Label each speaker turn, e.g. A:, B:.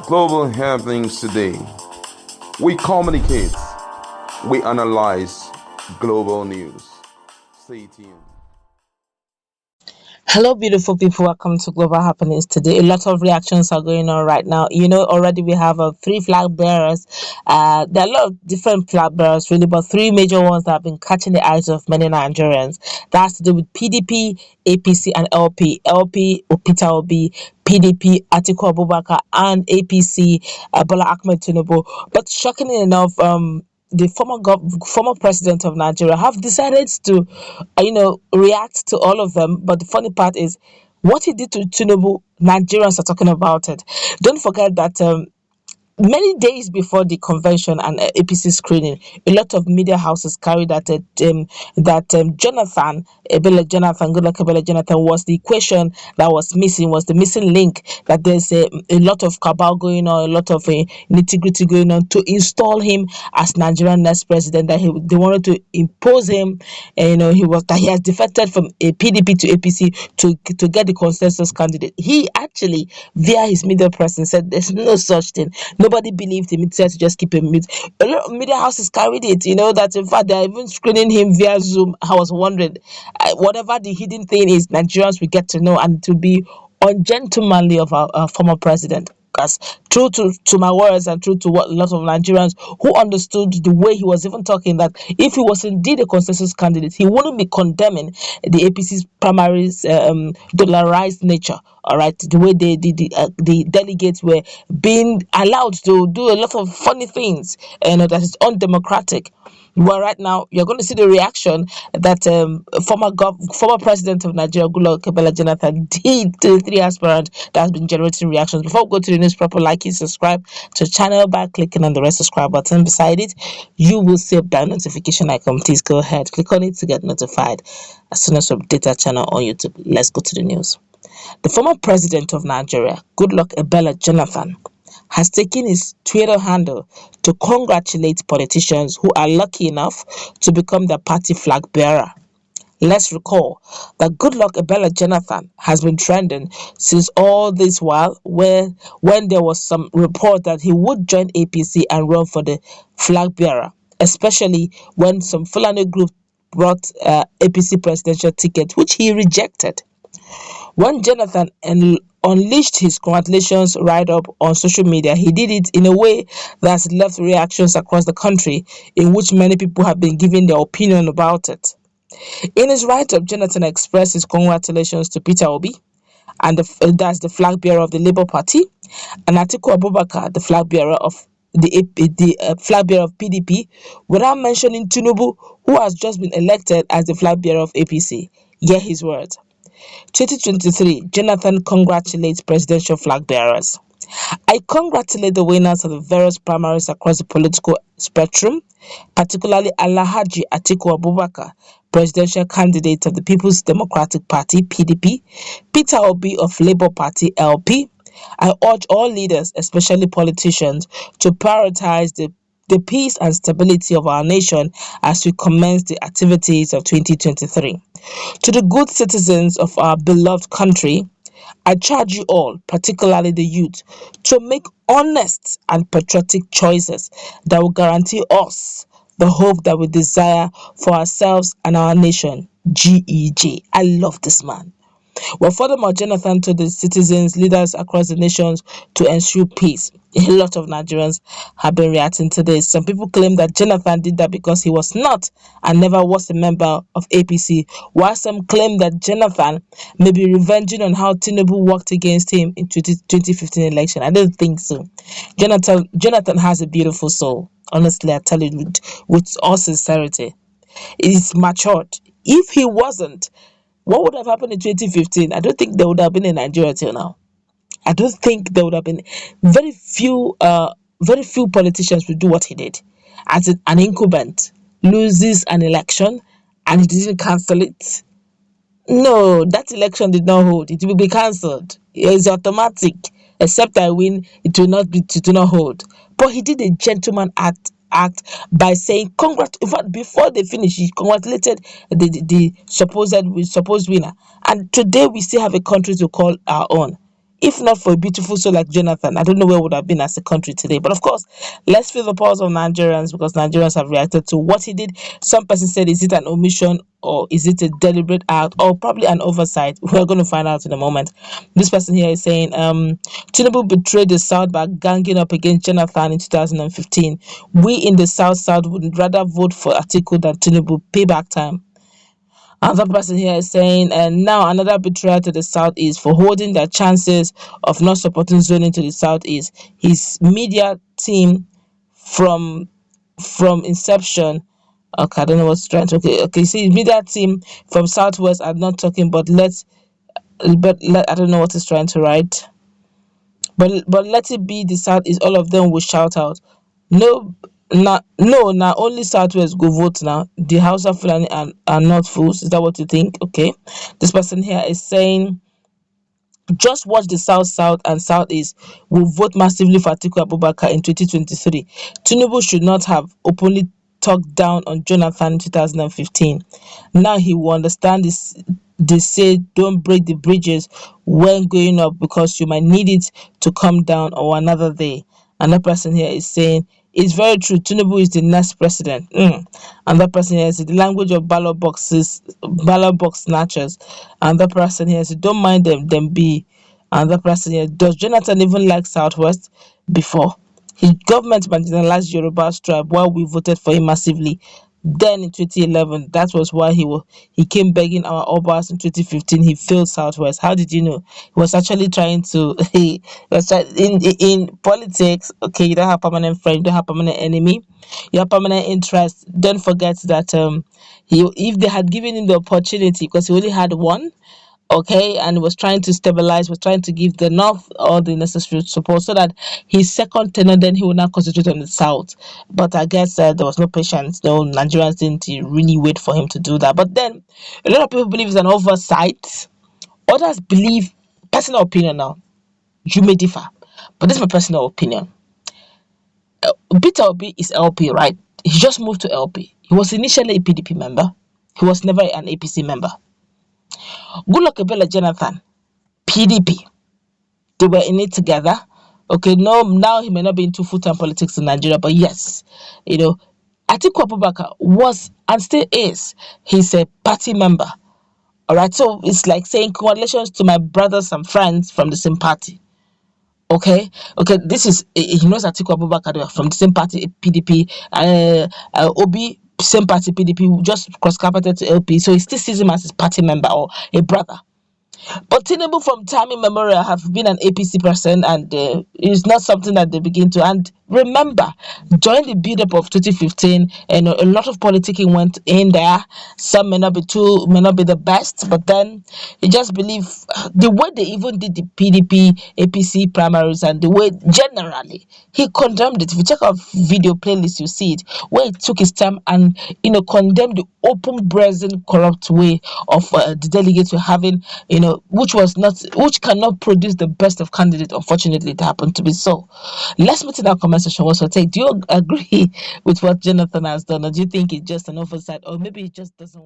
A: global happenings today. We communicate, we analyze global news. Stay tuned.
B: Hello, beautiful people. Welcome to Global Happenings today. A lot of reactions are going on right now. Already we have three flag bearers. There are a lot of different flag bearers, really, but three major ones that have been catching the eyes of many Nigerians. That has to do with PDP, APC, and LP. LP, Peter Obi, PDP, Atiku Abubakar, and APC, Bola Ahmed Tinubu. But shockingly enough, the former president of Nigeria have decided to, react to all of them. But the funny part is, what he did to Tinubu, Nigerians are talking about it. Don't forget that many days before the convention and APC screening, a lot of media houses carried that Jonathan Goodluck Ebele Jonathan was the equation that was missing, was the missing link. That there's a lot of cabal going on, a lot of nitty-gritty going on to install him as Nigerian next president. That they wanted to impose him, and he has defected from a PDP to APC to get the consensus candidate. He actually, via his media person, said there's no such thing. Nobody believed him. It said to just keep him mute. A lot of media houses carried it, that in fact they're even screening him via Zoom. I was wondering, whatever the hidden thing is, Nigerians will get to know, and to be ungentlemanly of our former president. Because true to my words and true to what a lot of Nigerians who understood the way he was even talking, that if he was indeed a consensus candidate, he wouldn't be condemning the APC's primaries dollarized nature. All right, the way the delegates were being allowed to do a lot of funny things, that is undemocratic. Well, right now you're going to see the reaction that former president of Nigeria, Goodluck Ebele Jonathan, did to the three aspirants that has been generating reactions. Before we go to the news proper, like and subscribe to the channel by clicking on the red subscribe button beside it. You will see that notification icon. Please go ahead, click on it to get notified as soon as we update our channel on YouTube. Let's go to the news. The former president of Nigeria, Goodluck Ebele Jonathan, has taken his Twitter handle to congratulate politicians who are lucky enough to become the party flag bearer. Let's recall that Goodluck Ebele Jonathan has been trending since all this while, when there was some report that he would join APC and run for the flag bearer, especially when some Fulani group brought APC presidential ticket, which he rejected. When Jonathan unleashed his congratulations write-up on social media, he did it in a way that's left reactions across the country, in which many people have been giving their opinion about it. In his write-up, Jonathan expressed his congratulations to Peter Obi, and that's the flag bearer of the Labour Party, and Atiku Abubakar, the flag bearer of the flag bearer of PDP, without mentioning Tinubu, who has just been elected as the flag bearer of APC. Hear his words. 2023, Jonathan congratulates presidential flag bearers. I congratulate the winners of the various primaries across the political spectrum, particularly Alhaji Atiku Abubakar, presidential candidate of the People's Democratic Party (PDP), Peter Obi of Labour Party (LP). I urge all leaders, especially politicians, to prioritize the peace and stability of our nation as we commence the activities of 2023. To the good citizens of our beloved country, I charge you all, particularly the youth, to make honest and patriotic choices that will guarantee us the hope that we desire for ourselves and our nation. GEJ. I love this man. Well, furthermore, Jonathan told the citizens, leaders across the nations to ensure peace. A lot of Nigerians have been reacting to this. Some people claim that Jonathan did that because he was not and never was a member of APC, while some claim that Jonathan may be revenging on how Tinubu worked against him in 2015 election. I don't think so. Jonathan has a beautiful soul. Honestly, I tell you with all sincerity. He's matured. If he wasn't, what would have happened in 2015? I don't think there would have been in Nigeria till now. I don't think there would have been very few politicians would do what he did. As an incumbent loses an election and he didn't cancel it. No, that election did not hold. It will be cancelled. It's automatic. Except I win, it will not hold. But he did a gentleman act by saying congrats. In fact, before they finished, he congratulated the supposed winner. And today we still have a country to call our own. If not for a beautiful soul like Jonathan, I don't know where we would have been as a country today. But of course, let's feel the pulse of Nigerians, because Nigerians have reacted to what he did. Some person said, is it an omission or is it a deliberate act or probably an oversight? We're going to find out in a moment. This person here is saying, Tinubu betrayed the South by ganging up against Jonathan in 2015. We in the South would rather vote for Atiku than Tinubu. Payback time. Another person here is saying, and now another betrayal to the Southeast for holding their chances of not supporting zoning to the Southeast. His media team from inception. Okay, I don't know what's trying to. Okay. See, his media team from Southwest are not talking, I don't know what he's trying to write. But let it be the Southeast. All of them will shout out. No, now only Southwest go vote now. The House of Fulani are not fools. Is that what you think? Okay. This person here is saying, just watch the South and Southeast will vote massively for Atiku Abubakar in 2023. Tinubu should not have openly talked down on Jonathan in 2015. Now he will understand this. They say don't break the bridges when going up, because you might need it to come down or another day. Another person here is saying, it's very true, Tinubu is the next president. Another person here is the language of ballot box snatchers. Another person here is, don't mind them be. Another person here, does Jonathan even like Southwest? Before his government marginalized Yoruba tribe while we voted for him massively. Then in 2011, that was why he came begging our Obas. In 2015, he failed Southwest. How did you know? He was actually trying to. He was in politics. Okay, you don't have permanent friend, you don't have permanent enemy, you have permanent interest. Don't forget that if they had given him the opportunity, because he only had one, okay, and was trying to stabilize, was trying to give the north all the necessary support so that his second tenure, then he will now concentrate on the south. But I guess there was no patience. No, Nigerians didn't really wait for him to do that. But then a lot of people believe it's an oversight. Others believe, personal opinion now, you may differ, but this is my personal opinion. Peter Obi is LP, right? He just moved to LP. He was initially a PDP member. He was never an APC member. Goodluck Jonathan, PDP. They were in it together. Okay, no, now he may not be into full-time politics in Nigeria, but yes, Atiku Abubakar was and still is. He's a party member. All right, so it's like saying congratulations to my brothers and friends from the same party. Okay, this is he knows Atiku Abubakar, they are from the same party, PDP. Obi, same party, PDP, just cross-carpeted to LP, so he still sees him as his party member or a brother. But Tinubu from time immemorial have been an APC person, and it's not something that they begin to. And remember, during the build-up of 2015, and a lot of politicking went in there. Some may not be the best, but then you just believe the way they even did the PDP APC primaries, and the way generally he condemned it. If you check our video playlist, you see it, where he took his time and condemned the open brazen corrupt way of the delegates were having, which cannot produce the best of candidates. Unfortunately, it happened to be so. Let's meet in our comment section. What's your take? Do you agree with what Jonathan has done, or do you think it's just an oversight, or maybe it just doesn't